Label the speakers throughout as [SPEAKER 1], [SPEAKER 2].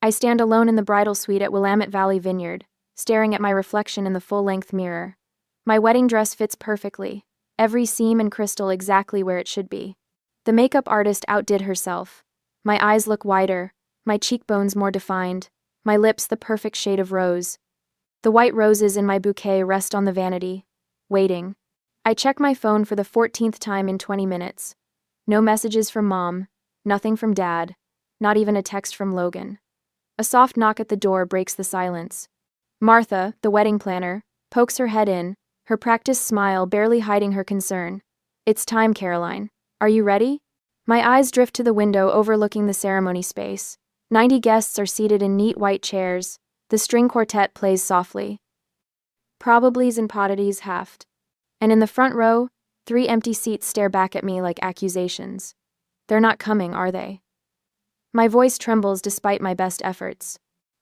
[SPEAKER 1] I stand alone in the bridal suite at Willamette Valley Vineyard, staring at my reflection in the full-length mirror. My wedding dress fits perfectly, every seam and crystal exactly where it should be. The makeup artist outdid herself. My eyes look wider, my cheekbones more defined, my lips the perfect shade of rose. The white roses in my bouquet rest on the vanity, waiting. I check my phone for the 14th time in 20 minutes. No messages from Mom, nothing from Dad, not even a text from Logan. A soft knock at the door breaks the silence. Martha, the wedding planner, pokes her head in, her practiced smile barely hiding her concern. "It's time, Caroline. Are you ready?" My eyes drift to the window overlooking the ceremony space. 90 guests are seated in neat white chairs. The string quartet plays softly. Probablys and poddities haft. And in the front row, 3 empty seats stare back at me like accusations. They're not coming, are they? My voice trembles despite my best efforts.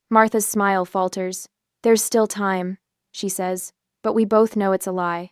[SPEAKER 1] Martha's smile falters. "There's still time," she says, but we both know it's a lie.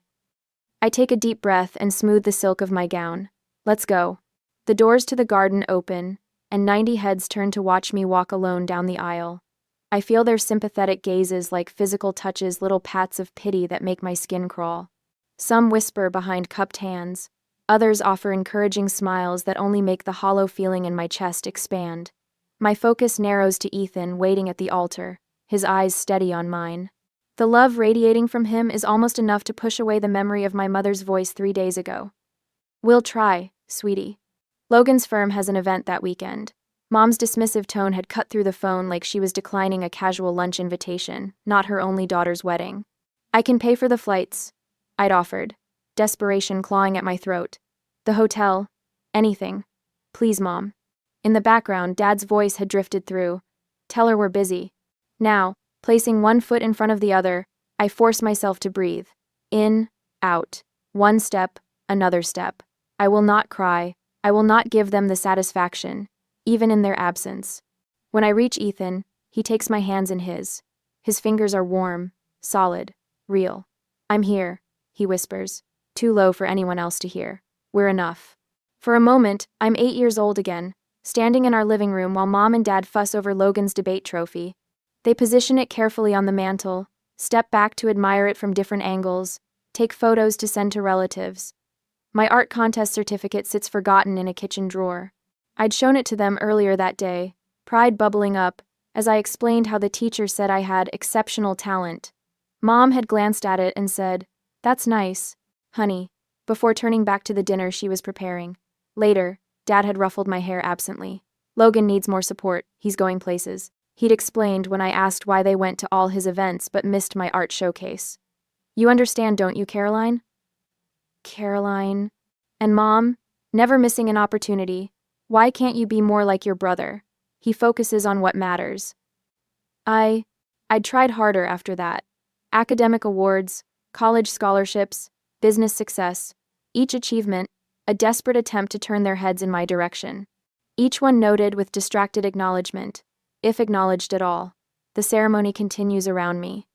[SPEAKER 1] I take a deep breath and smooth the silk of my gown. Let's go. The doors to the garden open, and 90 heads turn to watch me walk alone down the aisle. I feel their sympathetic gazes like physical touches, little pats of pity that make my skin crawl. Some whisper behind cupped hands. Others offer encouraging smiles that only make the hollow feeling in my chest expand. My focus narrows to Ethan waiting at the altar, his eyes steady on mine. The love radiating from him is almost enough to push away the memory of my mother's voice 3 days ago. "We'll try, sweetie." Logan's firm has an event that weekend. Mom's dismissive tone had cut through the phone like she was declining a casual lunch invitation, not her only daughter's wedding. "I can pay for the flights," I'd offered, desperation clawing at my throat. "The hotel, anything. Please, Mom." In the background, Dad's voice had drifted through. "Tell her we're busy." Now, placing one foot in front of the other, I force myself to breathe. In, out. One step, another step. I will not cry. I will not give them the satisfaction, even in their absence. When I reach Ethan, he takes my hands in his. His fingers are warm, solid, real. "I'm here," he whispers, too low for anyone else to hear. "We're enough." For a moment, I'm 8 years old again, standing in our living room while Mom and Dad fuss over Logan's debate trophy. They position it carefully on the mantle, step back to admire it from different angles, take photos to send to relatives. My art contest certificate sits forgotten in a kitchen drawer. I'd shown it to them earlier that day, pride bubbling up, as I explained how the teacher said I had exceptional talent. Mom had glanced at it and said, "That's nice, honey," before turning back to the dinner she was preparing. Later, Dad had ruffled my hair absently. "Logan needs more support, he's going places," he'd explained when I asked why they went to all his events but missed my art showcase. "You understand, don't you, Caroline?" Caroline. And Mom, never missing an opportunity. "Why can't you be more like your brother? He focuses on what matters." I'd tried harder after that. Academic awards, college scholarships, business success, each achievement, a desperate attempt to turn their heads in my direction. Each one noted with distracted acknowledgement, if acknowledged at all. The ceremony continues around me.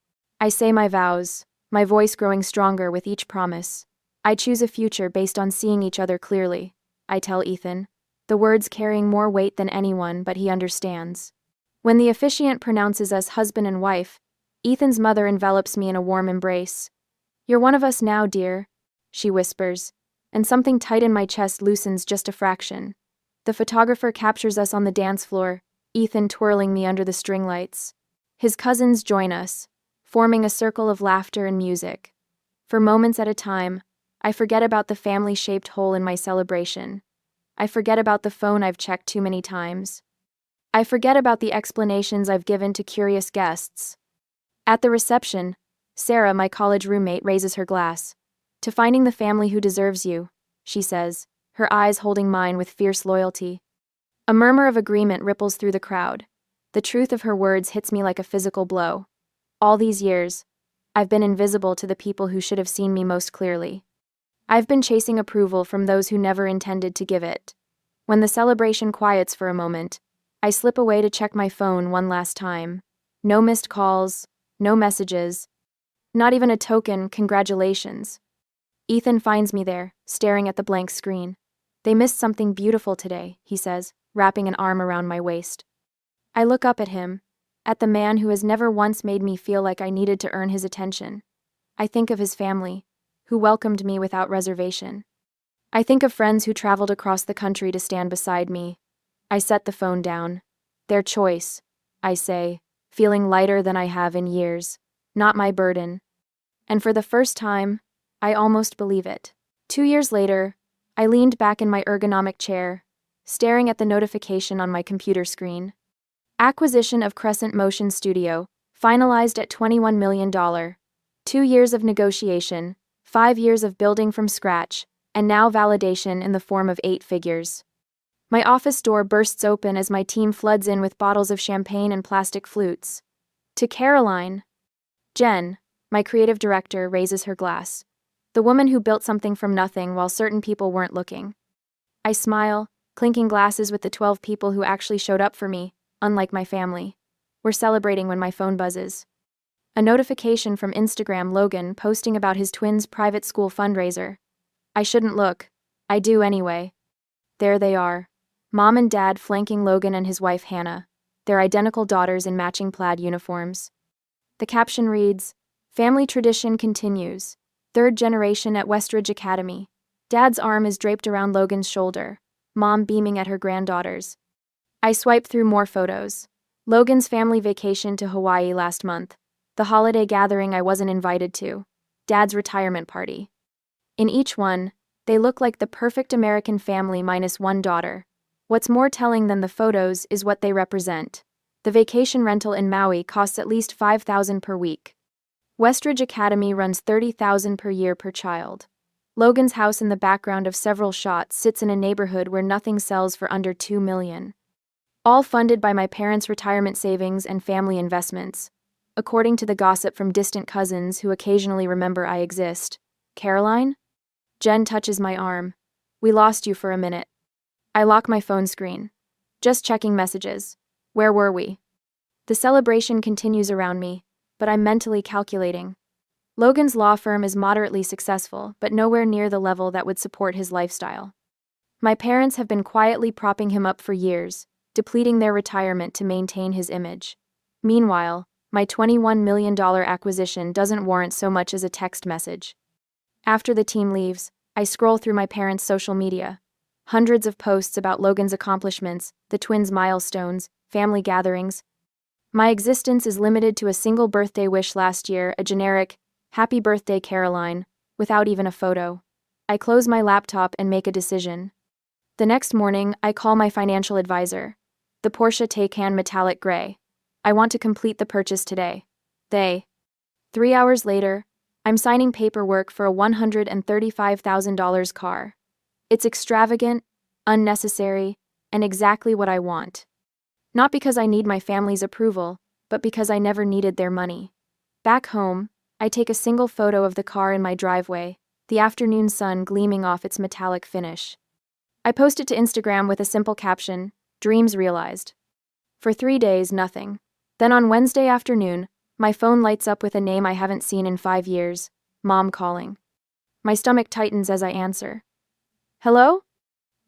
[SPEAKER 1] I say my vows, my voice growing stronger with each promise. I choose a future based on seeing each other clearly, I tell Ethan, the words carrying more weight than anyone, but he understands. When the officiant pronounces us husband and wife, Ethan's mother envelops me in a warm embrace. "You're one of us now, dear," she whispers, and something tight in my chest loosens just a fraction. The photographer captures us on the dance floor, Ethan twirling me under the string lights. His cousins join us, forming a circle of laughter and music. For moments at a time, I forget about the family-shaped hole in my celebration. I forget about the phone I've checked too many times. I forget about the explanations I've given to curious guests. At the reception, Sarah, my college roommate, raises her glass. "To finding the family who deserves you," she says, her eyes holding mine with fierce loyalty. A murmur of agreement ripples through the crowd. The truth of her words hits me like a physical blow. All these years, I've been invisible to the people who should have seen me most clearly. I've been chasing approval from those who never intended to give it. When the celebration quiets for a moment, I slip away to check my phone one last time. No missed calls, no messages, not even a token congratulations. Ethan finds me there, staring at the blank screen. "They missed something beautiful today," he says, wrapping an arm around my waist. I look up at him, at the man who has never once made me feel like I needed to earn his attention. I think of his family, who welcomed me without reservation. I think of friends who traveled across the country to stand beside me. I set the phone down. Their choice, I say, feeling lighter than I have in years, not my burden. And for the first time, I almost believe it. 2 years later, I leaned back in my ergonomic chair, staring at the notification on my computer screen. Acquisition of Crescent Motion Studio, finalized at $21 million. 2 years of negotiation, 5 years of building from scratch, and now validation in the form of 8 figures. My office door bursts open as my team floods in with bottles of champagne and plastic flutes. To Caroline. Jen, my creative director, raises her glass. The woman who built something from nothing while certain people weren't looking. I smile, clinking glasses with the 12 people who actually showed up for me, unlike my family. We're celebrating when my phone buzzes. A notification from Instagram: Logan posting about his twins' private school fundraiser. I shouldn't look. I do anyway. There they are. Mom and Dad flanking Logan and his wife Hannah, their identical daughters in matching plaid uniforms. The caption reads, "Family tradition continues. 3rd generation at Westridge Academy." Dad's arm is draped around Logan's shoulder, Mom beaming at her granddaughters. I swipe through more photos. Logan's family vacation to Hawaii last month. The holiday gathering I wasn't invited to. Dad's retirement party. In each one, they look like the perfect American family minus one daughter. What's more telling than the photos is what they represent. The vacation rental in Maui costs at least $5,000 per week. Westridge Academy runs $30,000 per year per child. Logan's house in the background of several shots sits in a neighborhood where nothing sells for under $2 million. All funded by my parents' retirement savings and family investments, according to the gossip from distant cousins who occasionally remember I exist. Caroline? Jen touches my arm. We lost you for a minute. I lock my phone screen. Just checking messages. Where were we? The celebration continues around me, but I'm mentally calculating. Logan's law firm is moderately successful, but nowhere near the level that would support his lifestyle. My parents have been quietly propping him up for years, depleting their retirement to maintain his image. Meanwhile, my $21 million acquisition doesn't warrant so much as a text message. After the team leaves, I scroll through my parents' social media. Hundreds of posts about Logan's accomplishments, the twins' milestones, family gatherings. My existence is limited to a single birthday wish last year, a generic, "Happy birthday, Caroline," without even a photo. I close my laptop and make a decision. The next morning, I call my financial advisor. The Porsche Taycan metallic gray. I want to complete the purchase today. 3 hours later, I'm signing paperwork for a $135,000 car. It's extravagant, unnecessary, and exactly what I want. Not because I need my family's approval, but because I never needed their money. Back home, I take a single photo of the car in my driveway, the afternoon sun gleaming off its metallic finish. I post it to Instagram with a simple caption, "Dreams realized." For 3 days, nothing. Then on Wednesday afternoon, my phone lights up with a name I haven't seen in 5 years, Mom calling. My stomach tightens as I answer. "Hello?"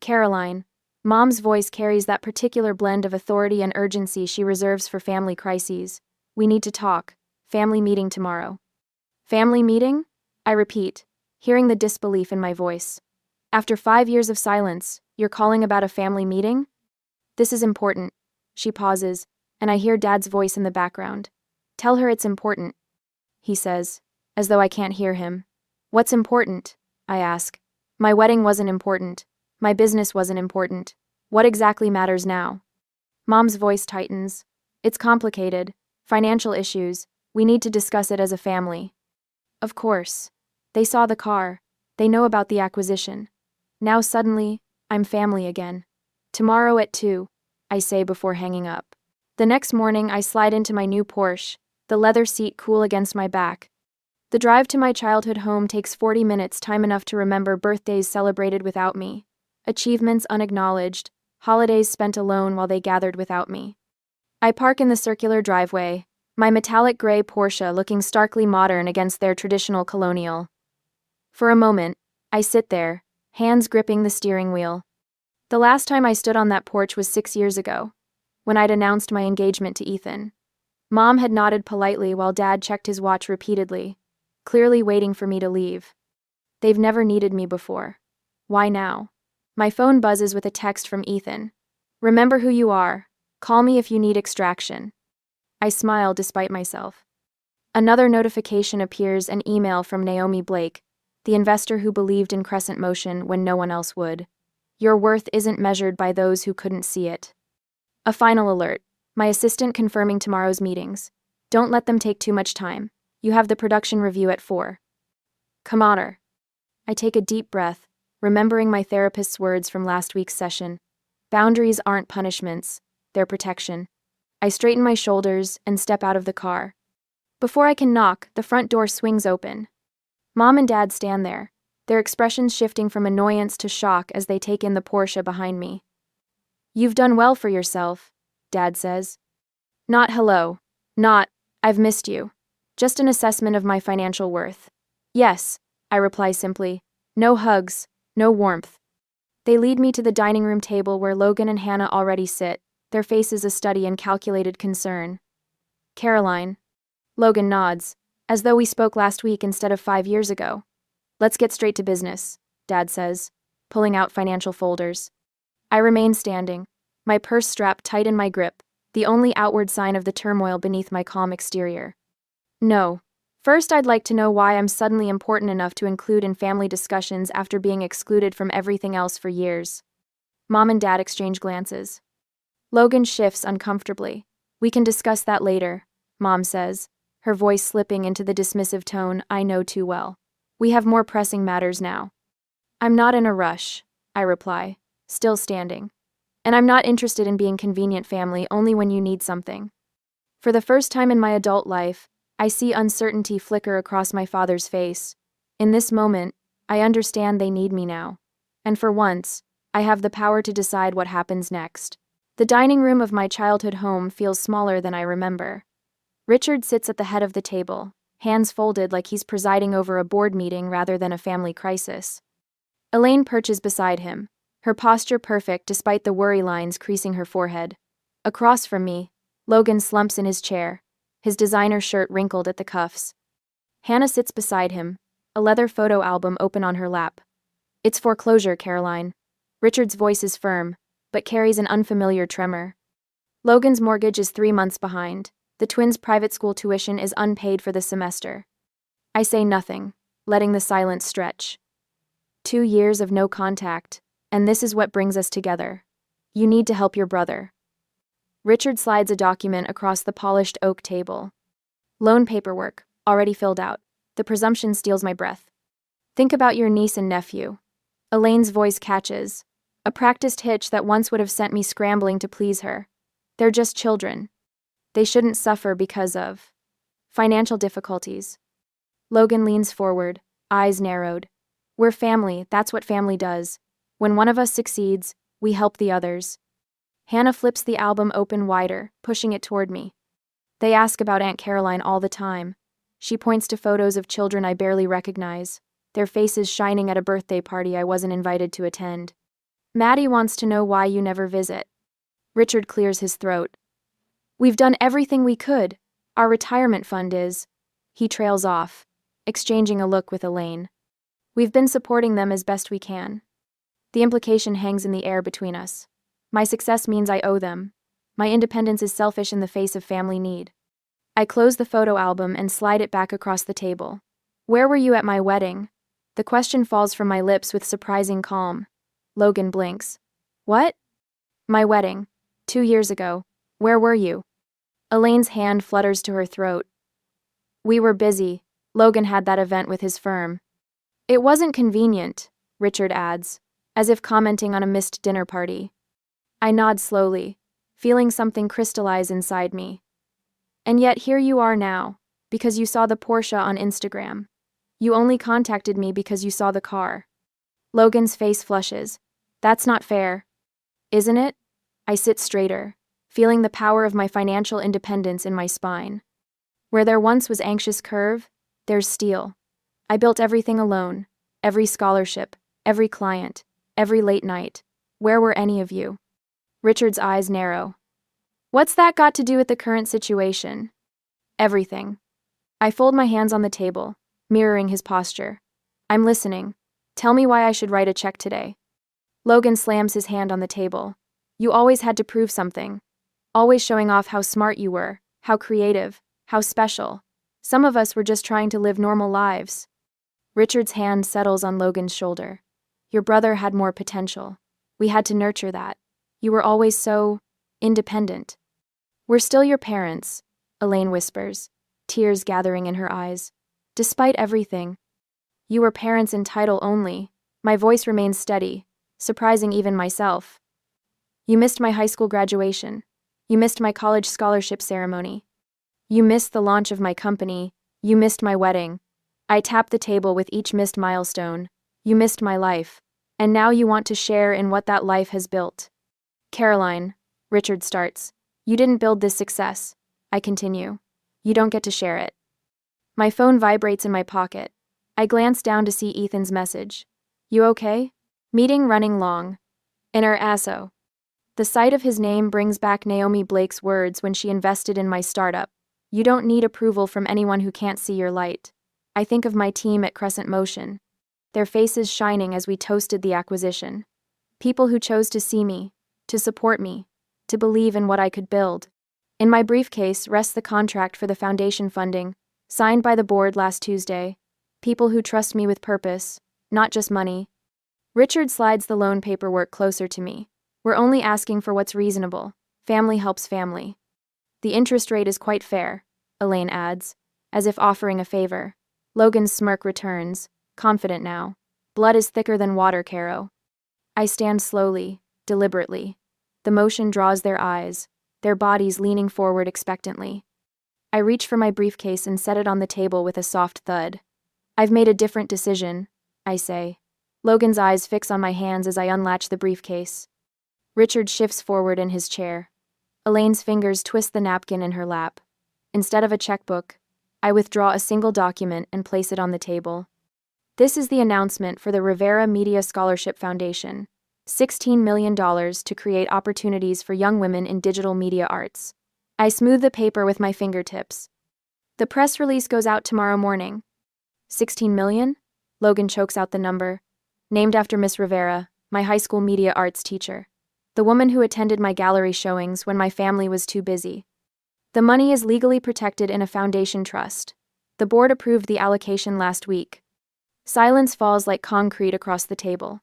[SPEAKER 1] Caroline. Mom's voice carries that particular blend of authority and urgency she reserves for family crises. "We need to talk. Family meeting tomorrow." "Family meeting?" I repeat, hearing the disbelief in my voice. "After 5 years of silence, you're calling about a family meeting?" "This is important." She pauses, and I hear Dad's voice in the background. "Tell her it's important," he says, as though I can't hear him. "What's important?" I ask. My wedding wasn't important. My business wasn't important. What exactly matters now? Mom's voice tightens. "It's complicated. Financial issues. We need to discuss it as a family." Of course. They saw the car. They know about the acquisition. Now suddenly, I'm family again. "Tomorrow at 2, I say before hanging up. The next morning, I slide into my new Porsche, the leather seat cool against my back. The drive to my childhood home takes 40 minutes, time enough to remember birthdays celebrated without me, achievements unacknowledged, holidays spent alone while they gathered without me. I park in the circular driveway, my metallic gray Porsche looking starkly modern against their traditional colonial. For a moment, I sit there, hands gripping the steering wheel. The last time I stood on that porch was 6 years ago. when I'd announced my engagement to Ethan. Mom had nodded politely while Dad checked his watch repeatedly, clearly waiting for me to leave. They've never needed me before. Why now? My phone buzzes with a text from Ethan. "Remember who you are. Call me if you need extraction." I smile despite myself. Another notification appears, an email from Naomi Blake, the investor who believed in Crescent Motion when no one else would. "Your worth isn't measured by those who couldn't see it." A final alert. My assistant confirming tomorrow's meetings. Don't let them take too much time. You have the production review at 4. Come on her. I take a deep breath, remembering my therapist's words from last week's session. Boundaries aren't punishments, they're protection. I straighten my shoulders and step out of the car. Before I can knock, the front door swings open. Mom and Dad stand there, their expressions shifting from annoyance to shock as they take in the Porsche behind me. "You've done well for yourself," Dad says. Not hello. Not, "I've missed you." Just an assessment of my financial worth. "Yes," I reply simply. No hugs, no warmth. They lead me to the dining room table where Logan and Hannah already sit, their faces a study in calculated concern. "Caroline." Logan nods, as though we spoke last week instead of 5 years ago. "Let's get straight to business," Dad says, pulling out financial folders. I remain standing, my purse strapped tight in my grip, the only outward sign of the turmoil beneath my calm exterior. "No. First, I'd like to know why I'm suddenly important enough to include in family discussions after being excluded from everything else for years." Mom and Dad exchange glances. Logan shifts uncomfortably. "We can discuss that later," Mom says, her voice slipping into the dismissive tone I know too well. "We have more pressing matters now." "I'm not in a rush," I reply, still standing. "And I'm not interested in being convenient family only when you need something." For the first time in my adult life, I see uncertainty flicker across my father's face. In this moment, I understand they need me now. And for once, I have the power to decide what happens next. The dining room of my childhood home feels smaller than I remember. Richard sits at the head of the table, hands folded like he's presiding over a board meeting rather than a family crisis. Elaine perches beside him, her posture perfect despite the worry lines creasing her forehead. Across from me, Logan slumps in his chair, his designer shirt wrinkled at the cuffs. Hannah sits beside him, a leather photo album open on her lap. "It's foreclosure, Caroline." Richard's voice is firm, but carries an unfamiliar tremor. Logan's mortgage is 3 months behind. The twins' private school tuition is unpaid for the semester. I say nothing, letting the silence stretch. 2 years of no contact, and this is what brings us together. You need to help your brother. Richard slides a document across the polished oak table. Loan paperwork, already filled out. The presumption steals my breath. "Think about your niece and nephew." Elaine's voice catches, a practiced hitch that once would have sent me scrambling to please her. "They're just children. They shouldn't suffer because of financial difficulties." Logan leans forward, eyes narrowed. "We're family, that's what family does. When one of us succeeds, we help the others." Hannah flips the album open wider, pushing it toward me. "They ask about Aunt Caroline all the time." She points to photos of children I barely recognize, their faces shining at a birthday party I wasn't invited to attend. "Maddie wants to know why you never visit." Richard clears his throat. "We've done everything we could. Our retirement fund is." He trails off, exchanging a look with Elaine. "We've been supporting them as best we can." The implication hangs in the air between us. My success means I owe them. My independence is selfish in the face of family need. I close the photo album and slide it back across the table. "Where were you at my wedding?" The question falls from my lips with surprising calm. Logan blinks. "What?" "My wedding. 2 years ago. Where were you?" Elaine's hand flutters to her throat. "We were busy. Logan had that event with his firm." "It wasn't convenient," Richard adds, as if commenting on a missed dinner party. I nod slowly, feeling something crystallize inside me. "And yet here you are now, because you saw the Porsche on Instagram. You only contacted me because you saw the car." Logan's face flushes. "That's not fair." "Isn't it?" I sit straighter, feeling the power of my financial independence in my spine. Where there once was anxious curve, there's steel. I built everything alone, every scholarship, every client, every late night. Where were any of you? Richard's eyes narrow. What's that got to do with the current situation? Everything. I fold my hands on the table, mirroring his posture. I'm listening. Tell me why I should write a check today. Logan slams his hand on the table. You always had to prove something. Always showing off how smart you were, how creative, how special. Some of us were just trying to live normal lives. Richard's hand settles on Logan's shoulder. Your brother had more potential. We had to nurture that. You were always so independent. We're still your parents, Elaine whispers, tears gathering in her eyes. Despite everything, you were parents in title only. My voice remains steady, surprising even myself. You missed my high school graduation. You missed my college scholarship ceremony. You missed the launch of my company. You missed my wedding. I tapped the table with each missed milestone. You missed my life. And now you want to share in what that life has built. Caroline, Richard starts. You didn't build this success. I continue. You don't get to share it. My phone vibrates in my pocket. I glance down to see Ethan's message. You okay? Meeting running long. In our asso. The sight of his name brings back Naomi Blake's words when she invested in my startup. You don't need approval from anyone who can't see your light. I think of my team at Crescent Motion. Their faces shining as we toasted the acquisition. People who chose to see me, to support me, to believe in what I could build. In my briefcase rests the contract for the foundation funding, signed by the board last Tuesday. People who trust me with purpose, not just money. Richard slides the loan paperwork closer to me. We're only asking for what's reasonable. Family helps family. The interest rate is quite fair, Elaine adds, as if offering a favor. Logan's smirk returns, confident now. Blood is thicker than water, Caro. I stand slowly, deliberately. The motion draws their eyes, their bodies leaning forward expectantly. I reach for my briefcase and set it on the table with a soft thud. I've made a different decision, I say. Logan's eyes fix on my hands as I unlatch the briefcase. Richard shifts forward in his chair. Elaine's fingers twist the napkin in her lap. Instead of a checkbook, I withdraw a single document and place it on the table. This is the announcement for the Rivera Media Scholarship Foundation. $16 million to create opportunities for young women in digital media arts. I smooth the paper with my fingertips. The press release goes out tomorrow morning. 16 million? Logan chokes out the number. Named after Miss Rivera, my high school media arts teacher. The woman who attended my gallery showings when my family was too busy. The money is legally protected in a foundation trust. The board approved the allocation last week. Silence falls like concrete across the table.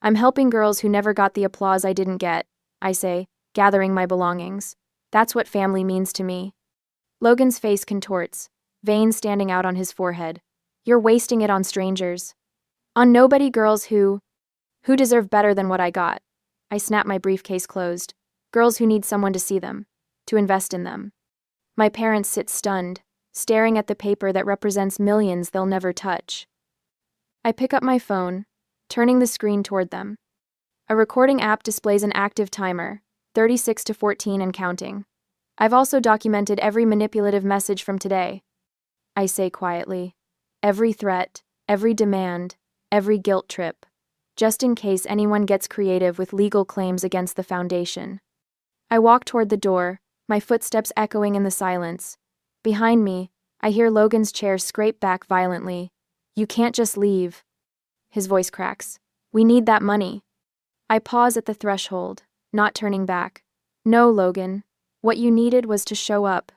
[SPEAKER 1] I'm helping girls who never got the applause I didn't get, I say, gathering my belongings. That's what family means to me. Logan's face contorts, veins standing out on his forehead. You're wasting it on strangers. On nobody girls who deserve better than what I got. I snap my briefcase closed. Girls who need someone to see them, to invest in them. My parents sit stunned, staring at the paper that represents millions they'll never touch. I pick up my phone, turning the screen toward them. A recording app displays an active timer, 36 to 14 and counting. I've also documented every manipulative message from today. I say quietly. Every threat, every demand, every guilt trip. Just in case anyone gets creative with legal claims against the foundation. I walk toward the door, my footsteps echoing in the silence. Behind me, I hear Logan's chair scrape back violently. You can't just leave. His voice cracks. We need that money. I pause at the threshold, not turning back. No, Logan. What you needed was to show up.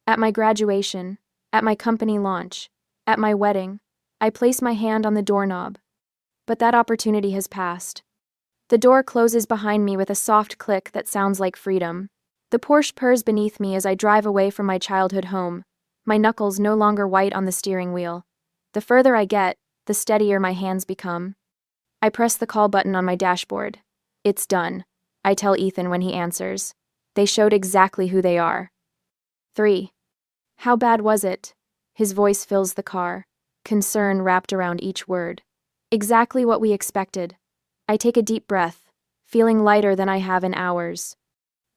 [SPEAKER 1] At my graduation, at my company launch, at my wedding. I place my hand on the doorknob. But that opportunity has passed. The door closes behind me with a soft click that sounds like freedom. The Porsche purrs beneath me as I drive away from my childhood home, my knuckles no longer white on the steering wheel. The further I get, the steadier my hands become. I press the call button on my dashboard. It's done, I tell Ethan when he answers. They showed exactly who they are. 3. How bad was it? His voice fills the car, concern wrapped around each word. Exactly what we expected. I take a deep breath, feeling lighter than I have in hours.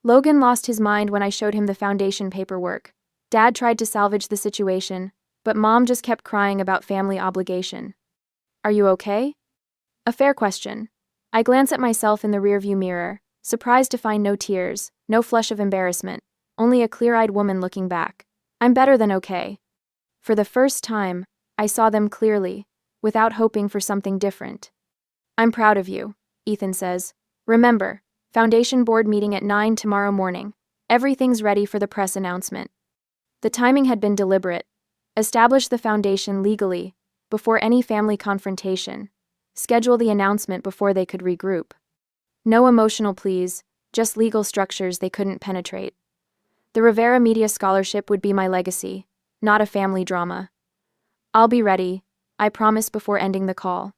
[SPEAKER 1] Logan lost his mind when I showed him the foundation paperwork. Dad tried to salvage the situation, but Mom just kept crying about family obligation. Are you okay? A fair question. I glance at myself in the rearview mirror, surprised to find no tears, no flush of embarrassment, only a clear-eyed woman looking back. I'm better than okay. For the first time, I saw them clearly, without hoping for something different. I'm proud of you, Ethan says. Remember, Foundation Board meeting at 9 tomorrow morning. Everything's ready for the press announcement. The timing had been deliberate. Establish the foundation legally, before any family confrontation. Schedule the announcement before they could regroup. No emotional pleas, just legal structures they couldn't penetrate. The Rivera Media Scholarship would be my legacy, not a family drama. I'll be ready, I promise before ending the call.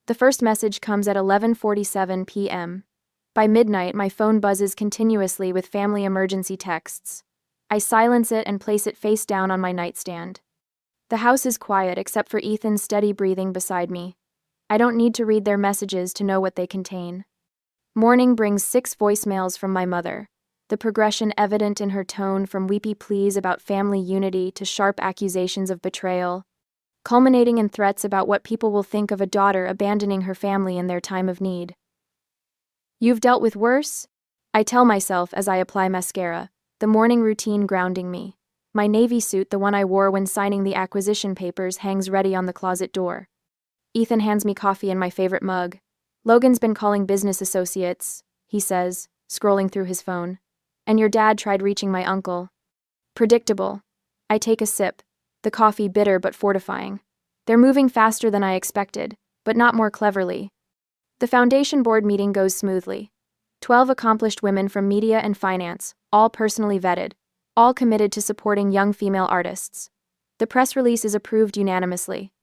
[SPEAKER 1] The first message comes at 11:47 p.m. By midnight, my phone buzzes continuously with family emergency texts. I silence it and place it face down on my nightstand. The house is quiet except for Ethan's steady breathing beside me. I don't need to read their messages to know what they contain. Morning brings 6 voicemails from my mother, the progression evident in her tone from weepy pleas about family unity to sharp accusations of betrayal, culminating in threats about what people will think of a daughter abandoning her family in their time of need. You've dealt with worse? I tell myself as I apply mascara, the morning routine grounding me. My navy suit, the one I wore when signing the acquisition papers, hangs ready on the closet door. Ethan hands me coffee in my favorite mug. Logan's been calling business associates, he says, scrolling through his phone. And your dad tried reaching my uncle. Predictable. I take a sip, the coffee bitter but fortifying. They're moving faster than I expected, but not more cleverly. The Foundation Board meeting goes smoothly. 12 accomplished women from media and finance, all personally vetted, all committed to supporting young female artists. The press release is approved unanimously.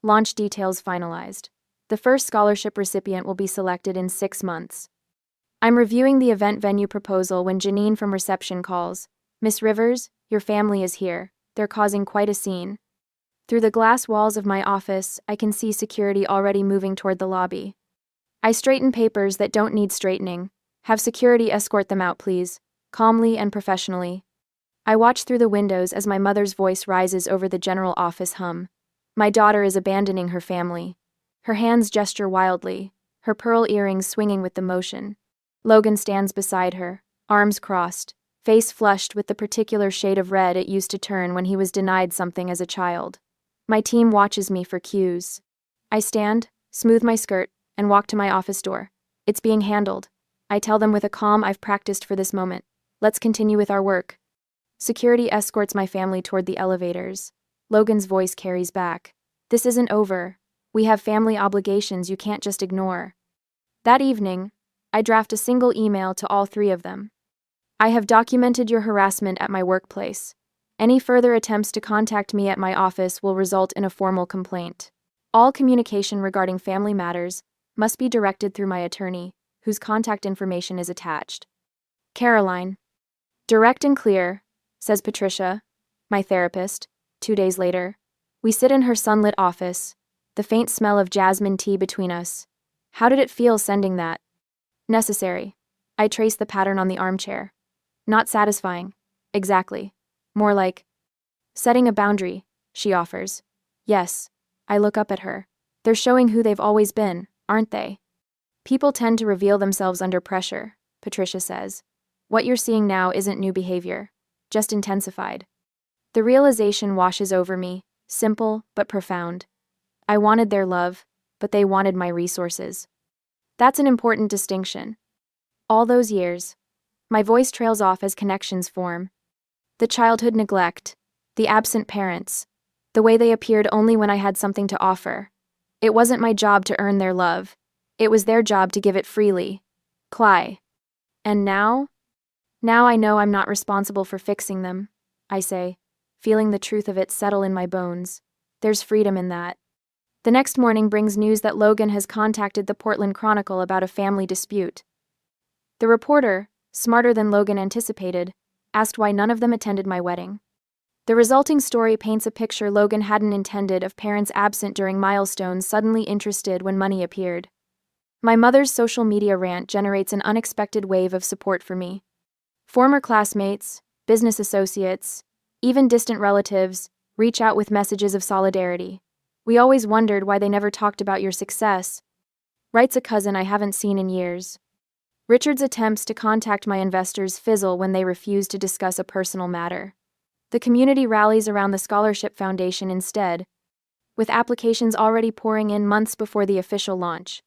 [SPEAKER 1] Launch details finalized. The first scholarship recipient will be selected in 6 months. I'm reviewing the event venue proposal when Janine from reception calls. Miss Rivers, your family is here. They're causing quite a scene. Through the glass walls of my office, I can see security already moving toward the lobby. I straighten papers that don't need straightening. Have security escort them out, please, calmly and professionally. I watch through the windows as my mother's voice rises over the general office hum. My daughter is abandoning her family. Her hands gesture wildly, her pearl earrings swinging with the motion. Logan stands beside her, arms crossed, face flushed with the particular shade of red it used to turn when he was denied something as a child. My team watches me for cues. I stand, smooth my skirt, and walk to my office door. It's being handled. I tell them with a calm I've practiced for this moment. Let's continue with our work. Security escorts my family toward the elevators. Logan's voice carries back. This isn't over. We have family obligations you can't just ignore. That evening, I draft a single email to all 3 of them. I have documented your harassment at my workplace. Any further attempts to contact me at my office will result in a formal complaint. All communication regarding family matters must be directed through my attorney, whose contact information is attached. Caroline. Direct and clear, says Patricia, my therapist, 2 days later. We sit in her sunlit office, the faint smell of jasmine tea between us. How did it feel sending that? Necessary. I trace the pattern on the armchair. Not satisfying. Exactly. More like setting a boundary, she offers. Yes. I look up at her. They're showing who they've always been, aren't they? People tend to reveal themselves under pressure, Patricia says. What you're seeing now isn't new behavior, just intensified. The realization washes over me, simple but profound. I wanted their love, but they wanted my resources. That's an important distinction. All those years, my voice trails off as connections form. The childhood neglect, the absent parents, the way they appeared only when I had something to offer. It wasn't my job to earn their love. It was their job to give it freely. Cly. And now? Now I know I'm not responsible for fixing them, I say, feeling the truth of it settle in my bones. There's freedom in that. The next morning brings news that Logan has contacted the Portland Chronicle about a family dispute. The reporter, smarter than Logan anticipated, asked why none of them attended my wedding. The resulting story paints a picture Logan hadn't intended of parents absent during milestones suddenly interested when money appeared. My mother's social media rant generates an unexpected wave of support for me. Former classmates, business associates, even distant relatives reach out with messages of solidarity. We always wondered why they never talked about your success, writes a cousin I haven't seen in years. Richard's attempts to contact my investors fizzle when they refuse to discuss a personal matter. The community rallies around the Scholarship Foundation instead, with applications already pouring in months before the official launch.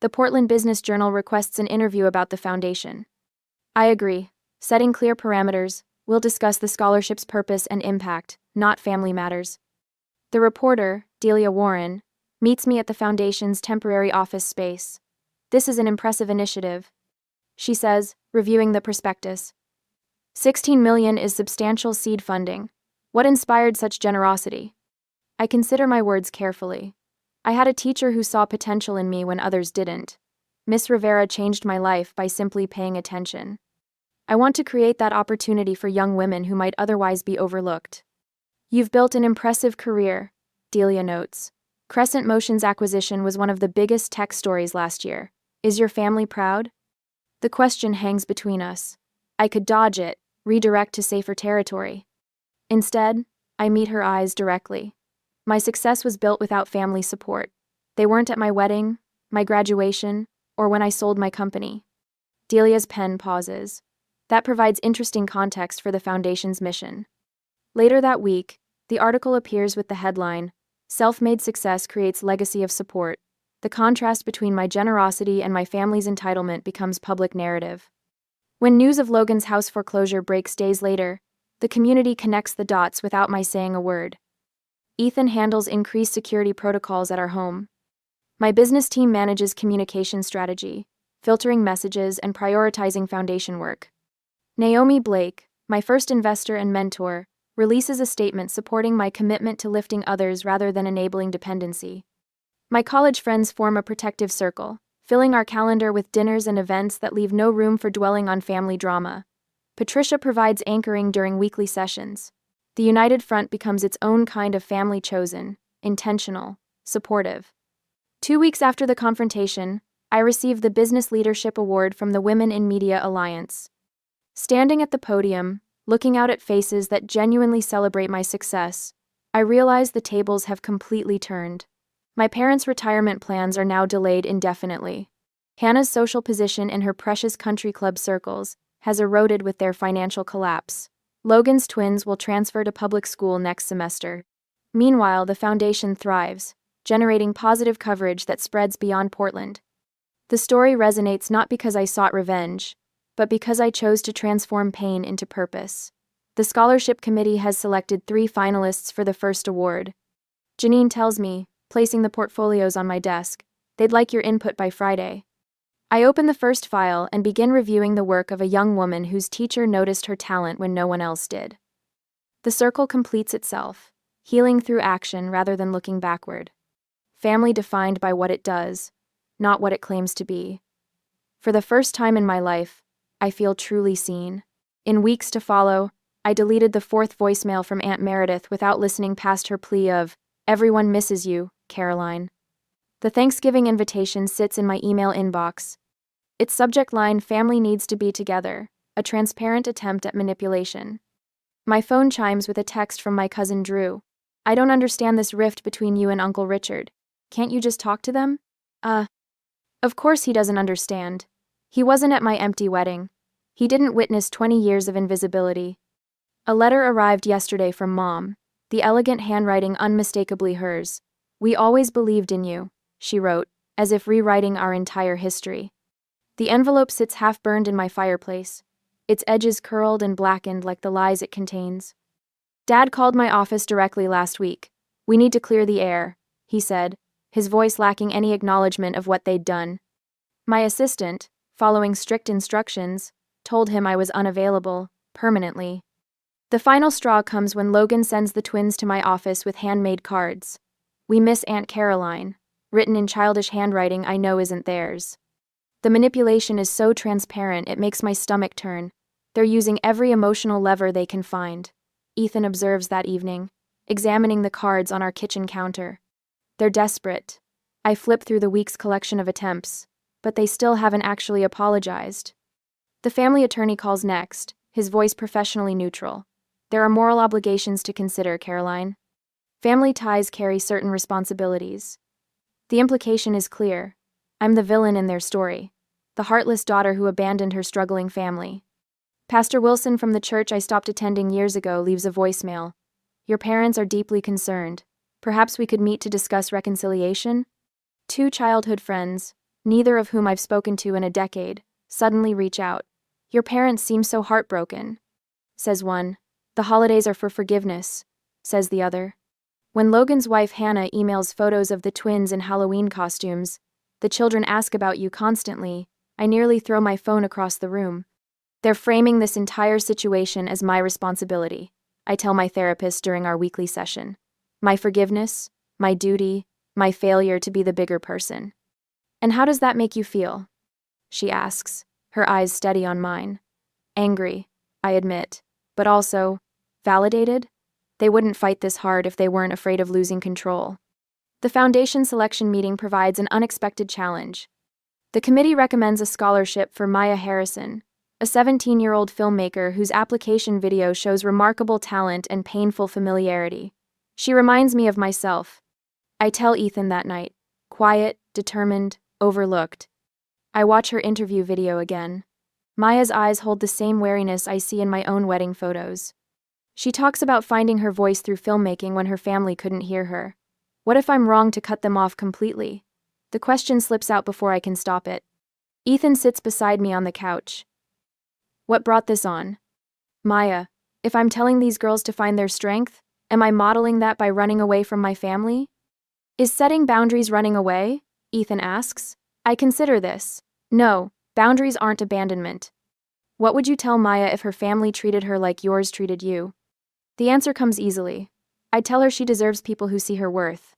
[SPEAKER 1] The Portland Business Journal requests an interview about the foundation. I agree. Setting clear parameters, we'll discuss the scholarship's purpose and impact, not family matters. The reporter, Delia Warren, meets me at the foundation's temporary office space. This is an impressive initiative, she says, reviewing the prospectus. $16 million is substantial seed funding. What inspired such generosity? I consider my words carefully. I had a teacher who saw potential in me when others didn't. Miss Rivera changed my life by simply paying attention. I want to create that opportunity for young women who might otherwise be overlooked. You've built an impressive career, Delia notes. Crescent Motion's acquisition was one of the biggest tech stories last year. Is your family proud? The question hangs between us. I could dodge it, redirect to safer territory. Instead, I meet her eyes directly. My success was built without family support. They weren't at my wedding, my graduation, or when I sold my company. Delia's pen pauses. That provides interesting context for the foundation's mission. Later that week, the article appears with the headline, "Self-Made Success Creates Legacy of Support." The contrast between my generosity and my family's entitlement becomes public narrative. When news of Logan's house foreclosure breaks days later, the community connects the dots without my saying a word. Ethan handles increased security protocols at our home. My business team manages communication strategy, filtering messages and prioritizing foundation work. Naomi Blake, my first investor and mentor, releases a statement supporting my commitment to lifting others rather than enabling dependency. My college friends form a protective circle, filling our calendar with dinners and events that leave no room for dwelling on family drama. Patricia provides anchoring during weekly sessions. The United Front becomes its own kind of family chosen, intentional, supportive. 2 weeks after the confrontation, I received the Business Leadership Award from the Women in Media Alliance. Standing at the podium, looking out at faces that genuinely celebrate my success, I realize the tables have completely turned. My parents' retirement plans are now delayed indefinitely. Hannah's social position in her precious country club circles has eroded with their financial collapse. Logan's twins will transfer to public school next semester. Meanwhile, the foundation thrives, generating positive coverage that spreads beyond Portland. The story resonates not because I sought revenge, but because I chose to transform pain into purpose. The scholarship committee has selected 3 finalists for the first award. Janine tells me, placing the portfolios on my desk, they'd like your input by Friday. I open the first file and begin reviewing the work of a young woman whose teacher noticed her talent when no one else did. The circle completes itself, healing through action rather than looking backward. Family defined by what it does, not what it claims to be. For the first time in my life, I feel truly seen. In weeks to follow, I deleted the 4th voicemail from Aunt Meredith without listening past her plea of, "Everyone misses you, Caroline." The Thanksgiving invitation sits in my email inbox. Its subject line, "Family needs to be together," a transparent attempt at manipulation. My phone chimes with a text from my cousin Drew. "I don't understand this rift between you and Uncle Richard. Can't you just talk to them?" Of course he doesn't understand. He wasn't at my empty wedding. He didn't witness 20 years of invisibility. A letter arrived yesterday from Mom, the elegant handwriting unmistakably hers. "We always believed in you," she wrote, as if rewriting our entire history. The envelope sits half-burned in my fireplace, its edges curled and blackened like the lies it contains. "Dad called my office directly last week. We need to clear the air," he said, his voice lacking any acknowledgement of what they'd done. My assistant, following strict instructions, told him I was unavailable, permanently. The final straw comes when Logan sends the twins to my office with handmade cards. "We miss Aunt Caroline," written in childish handwriting I know isn't theirs. The manipulation is so transparent it makes my stomach turn. They're using every emotional lever they can find, Ethan observes that evening, examining the cards on our kitchen counter. They're desperate. I flip through the week's collection of attempts, but they still haven't actually apologized. The family attorney calls next, his voice professionally neutral. "There are moral obligations to consider, Caroline. Family ties carry certain responsibilities." The implication is clear. I'm the villain in their story. the heartless daughter who abandoned her struggling family. Pastor Wilson from the church I stopped attending years ago leaves a voicemail. Your parents are deeply concerned. Perhaps we could meet to discuss reconciliation? Two childhood friends, neither of whom I've spoken to in a decade, suddenly reach out. Your parents seem so heartbroken, says one. The holidays are for forgiveness, says the other. When Logan's wife Hannah emails photos of the twins in Halloween costumes, the children ask about you constantly, I nearly throw my phone across the room. They're framing this entire situation as my responsibility, I tell my therapist during our weekly session. My forgiveness, my duty, my failure to be the bigger person. And how does that make you feel? She asks, her eyes steady on mine. Angry, I admit, but also, validated? They wouldn't fight this hard if they weren't afraid of losing control. The foundation selection meeting provides an unexpected challenge. The committee recommends a scholarship for Maya Harrison, a 17-year-old filmmaker whose application video shows remarkable talent and painful familiarity. She reminds me of myself. I tell Ethan that night, quiet, determined, overlooked. I watch her interview video again. Maya's eyes hold the same wariness I see in my own wedding photos. She talks about finding her voice through filmmaking when her family couldn't hear her. What if I'm wrong to cut them off completely? The question slips out before I can stop it. Ethan sits beside me on the couch. What brought this on? Maya, if I'm telling these girls to find their strength, am I modeling that by running away from my family? Is setting boundaries running away? Ethan asks. I consider this. No, boundaries aren't abandonment. What would you tell Maya if her family treated her like yours treated you? The answer comes easily. I'd tell her she deserves people who see her worth.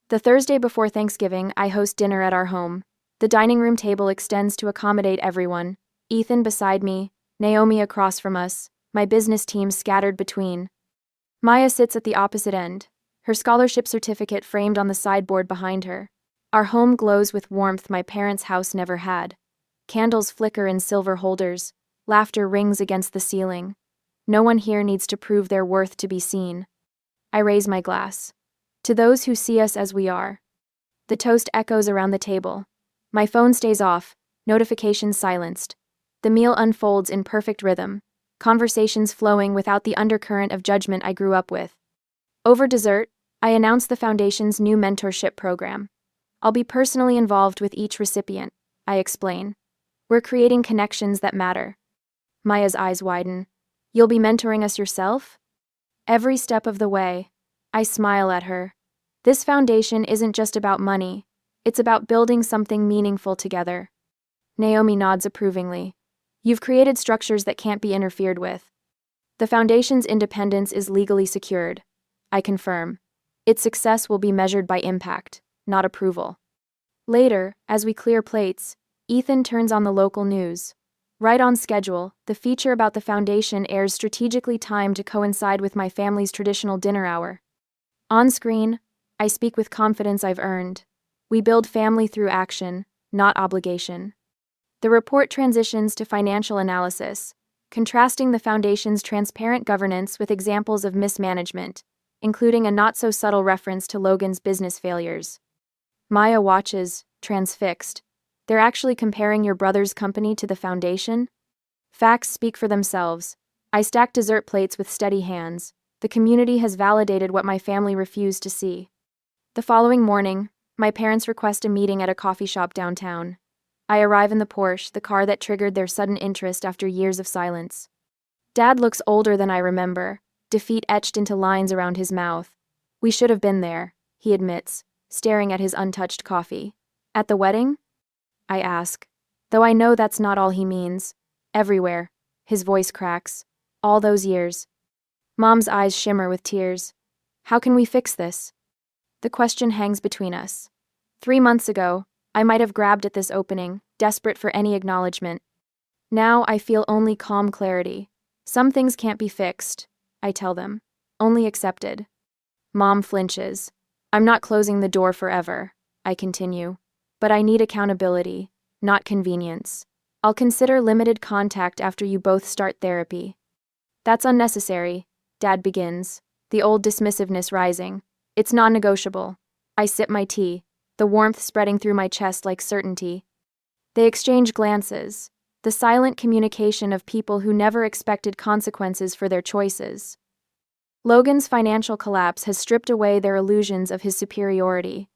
[SPEAKER 1] The Thursday before Thanksgiving, I host dinner at our home. The dining room table extends to accommodate everyone. Ethan beside me, Naomi across from us, my business team scattered between. Maya sits at the opposite end, her scholarship certificate framed on the sideboard behind her. Our home glows with warmth my parents' house never had. Candles flicker in silver holders, laughter rings against the ceiling. No one here needs to prove their worth to be seen. I raise my glass. To those who see us as we are. The toast echoes around the table. My phone stays off, notifications silenced. The meal unfolds in perfect rhythm, conversations flowing without the undercurrent of judgment I grew up with. Over dessert, I announce the Foundation's new mentorship program. I'll be personally involved with each recipient, I explain. We're creating connections that matter. Maya's eyes widen. You'll be mentoring us yourself? Every step of the way. I smile at her. This foundation isn't just about money. It's about building something meaningful together. Naomi nods approvingly. You've created structures that can't be interfered with. The foundation's independence is legally secured. I confirm. Its success will be measured by impact, not approval. Later, as we clear plates, Ethan turns on the local news. Right on schedule, the feature about the foundation airs strategically timed to coincide with my family's traditional dinner hour. On screen, I speak with confidence I've earned. We build family through action, not obligation. The report transitions to financial analysis, contrasting the foundation's transparent governance with examples of mismanagement, including a not-so-subtle reference to Logan's business failures. Maya watches, transfixed. They're actually comparing your brother's company to the foundation? Facts speak for themselves. I stack dessert plates with steady hands. The community has validated what my family refused to see. The following morning, my parents request a meeting at a coffee shop downtown. I arrive in the Porsche, the car that triggered their sudden interest after years of silence. Dad looks older than I remember, defeat etched into lines around his mouth. We should have been there, he admits, staring at his untouched coffee. At the wedding? I ask, though I know that's not all he means. Everywhere. His voice cracks. All those years. Mom's eyes shimmer with tears. How can we fix this? The question hangs between us. 3 months ago, I might have grabbed at this opening, desperate for any acknowledgement. Now I feel only calm clarity. Some things can't be fixed, I tell them. Only accepted. Mom flinches. I'm not closing the door forever, I continue. But I need accountability, not convenience. I'll consider limited contact after you both start therapy. That's unnecessary, Dad begins, the old dismissiveness rising. It's non-negotiable. I sip my tea, the warmth spreading through my chest like certainty. They exchange glances, the silent communication of people who never expected consequences for their choices. Logan's financial collapse has stripped away their illusions of his superiority.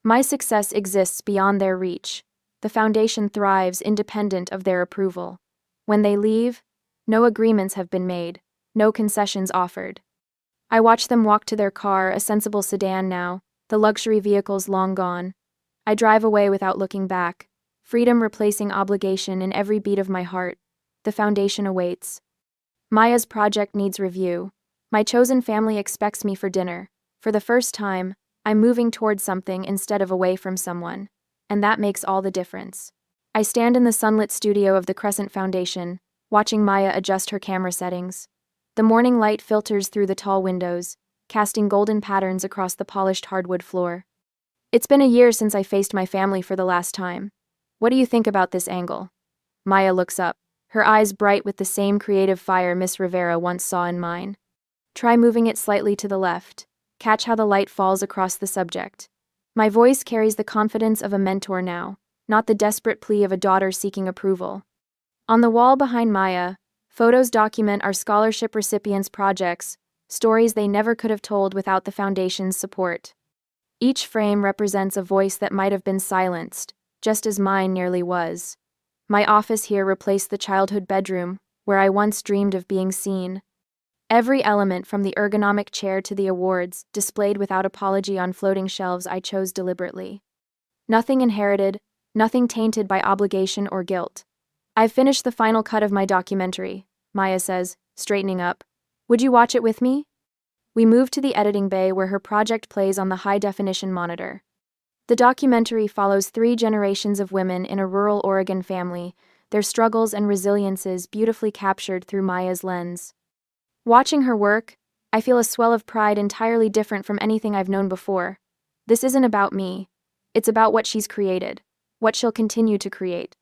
[SPEAKER 1] My success exists beyond their reach. The foundation thrives independent of their approval. When they leave, no agreements have been made, no concessions offered. I watch them walk to their car, a sensible sedan now, the luxury vehicles long gone. I drive away without looking back, freedom replacing obligation in every beat of my heart. The foundation awaits. Maya's project needs review. My chosen family expects me for dinner. For the first time, I'm moving towards something instead of away from someone, and that makes all the difference. I stand in the sunlit studio of the Crescent Foundation, watching Maya adjust her camera settings. The morning light filters through the tall windows, casting golden patterns across the polished hardwood floor. It's been a year since I faced my family for the last time. What do you think about this angle? Maya looks up, her eyes bright with the same creative fire Miss Rivera once saw in mine. Try moving it slightly to the left. Catch how the light falls across the subject. My voice carries the confidence of a mentor now, not the desperate plea of a daughter seeking approval. On the wall behind Maya, photos document our scholarship recipients' projects, stories they never could have told without the foundation's support. Each frame represents a voice that might have been silenced, just as mine nearly was. My office here replaced the childhood bedroom, where I once dreamed of being seen. Every element from the ergonomic chair to the awards, displayed without apology on floating shelves I chose deliberately. Nothing inherited, nothing tainted by obligation or guilt. I've finished the final cut of my documentary, Maya says, straightening up. Would you watch it with me? We move to the editing bay where her project plays on the high-definition monitor. The documentary follows 3 generations of women in a rural Oregon family, their struggles and resiliences beautifully captured through Maya's lens. Watching her work, I feel a swell of pride entirely different from anything I've known before. This isn't about me. It's about what she's created, what she'll continue to create.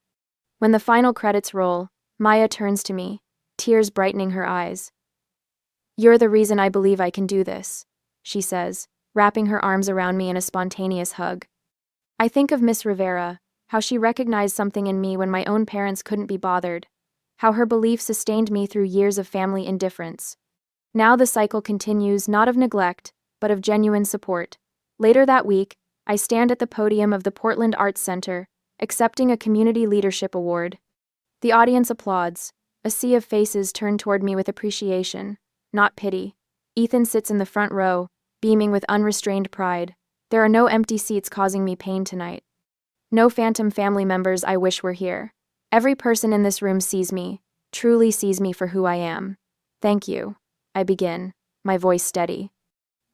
[SPEAKER 1] When the final credits roll, Maya turns to me, tears brightening her eyes. You're the reason I believe I can do this, she says, wrapping her arms around me in a spontaneous hug. I think of Miss Rivera, how she recognized something in me when my own parents couldn't be bothered, how her belief sustained me through years of family indifference. Now the cycle continues, not of neglect, but of genuine support. Later that week, I stand at the podium of the Portland Arts Center, accepting a Community Leadership Award. The audience applauds. A sea of faces turn toward me with appreciation, not pity. Ethan sits in the front row, beaming with unrestrained pride. There are no empty seats causing me pain tonight. No phantom family members I wish were here. Every person in this room sees me, truly sees me for who I am. Thank you, I begin, my voice steady.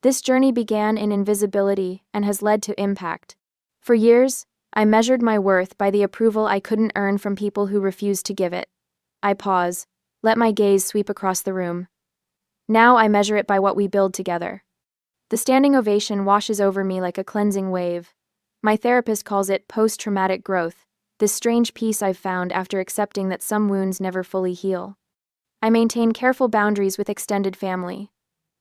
[SPEAKER 1] This journey began in invisibility and has led to impact. For years, I measured my worth by the approval I couldn't earn from people who refused to give it. I pause, let my gaze sweep across the room. Now I measure it by what we build together. The standing ovation washes over me like a cleansing wave. My therapist calls it post-traumatic growth, this strange peace I've found after accepting that some wounds never fully heal. I maintain careful boundaries with extended family.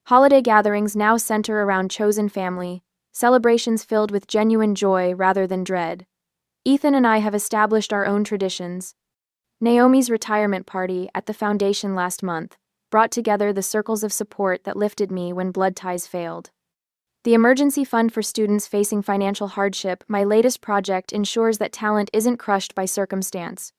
[SPEAKER 1] Holiday gatherings now center around chosen family, celebrations filled with genuine joy rather than dread. Ethan and I have established our own traditions. Naomi's retirement party at the foundation last month brought together the circles of support that lifted me when blood ties failed. The emergency fund for students facing financial hardship, my latest project, ensures that talent isn't crushed by circumstance.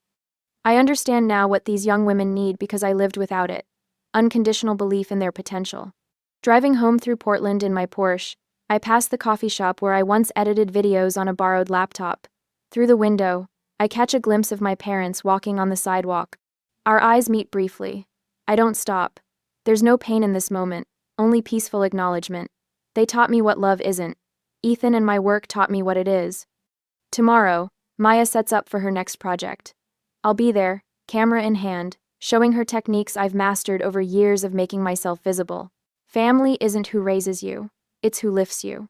[SPEAKER 1] I understand now what these young women need because I lived without it: unconditional belief in their potential. Driving home through Portland in my Porsche, I pass the coffee shop where I once edited videos on a borrowed laptop. Through the window, I catch a glimpse of my parents walking on the sidewalk. Our eyes meet briefly. I don't stop. There's no pain in this moment, only peaceful acknowledgement. They taught me what love isn't. Ethan and my work taught me what it is. Tomorrow, Maya sets up for her next project. I'll be there, camera in hand, showing her techniques I've mastered over years of making myself visible. Family isn't who raises you, it's who lifts you.